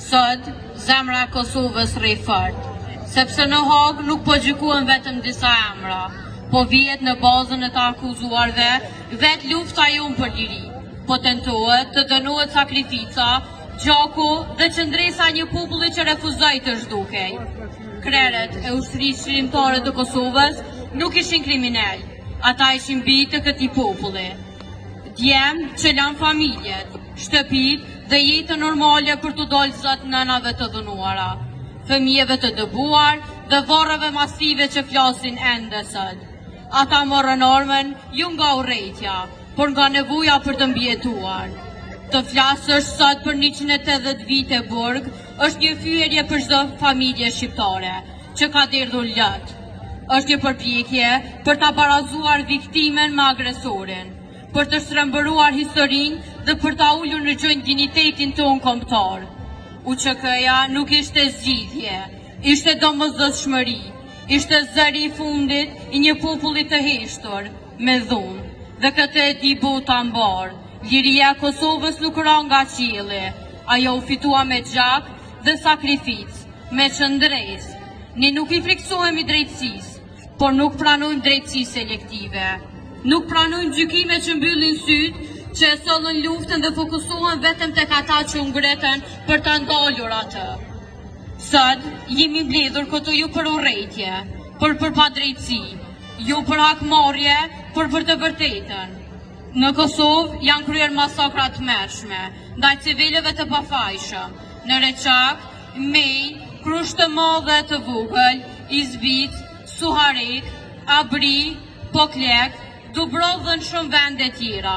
Sot, zemra e Kosovës rri fort, sepse në Hag nuk po gjykuan vetëm disa emra, po vihet në bazën e të akuzuarve vetë lufta jonë për liri, po tentohet të dënohet sakrifica, gjaku dhe qëndresa një populli që refuzoi të zhdukej. Krerët e ushtrisë shërimtare të Kosovës nuk ishin kriminal, ata ishin bijtë të këtij populli. Djemë që lanë familjet, shtëpit dhe jetën normale për të dalë zot nënave të dhunuara, fëmijëve të dëbuar dhe varreve masive që flasin ende sot. Ata morën armën jo nga urrejtja, por nga nevoja për të mbijetuar. Të flasësh sot për 180 vite burg është një fyerje për çdo familje shqiptare që ka derdhur lot. Është një përpjekje për ta barazuar viktimen me agresorin, për të shtrembëruar historinë dhe për ta ulur në gjojnë dinitetin tonë kombëtar. UÇK-ja nuk ishte zgjidhje, ishte domosdoshmëri, ishte zëri i fundit i një populli të heshtur, me dhunë, dhe këtë e di bota mbar. Liria e Kosovës nuk ra nga qielli, ajo u fitua me gjak dhe sakrificë, me qëndresë. Ne nuk i friksohemi drejtësisë, por nuk pranojmë drejtësi selektive. Nuk pranojmë gjykime që mbyllin sytë, që e sollën luftën dhe fokusohen vetëm tek ata që u ngreten për ta ndalur atë. Sot jemi mbledhur këtu jo për urrejtje, por për padrejtësi, jo për hakmarrje, por për të vërtetën. Në Kosovë janë kryer masakra të mërshme ndaj civilëve të pafajshëm, në Reçak, Mej, Krushë të Madhe të vogël, Izbic, Suharik, Abri, Poklek, Dubrovë dhe në shumë vende tjera.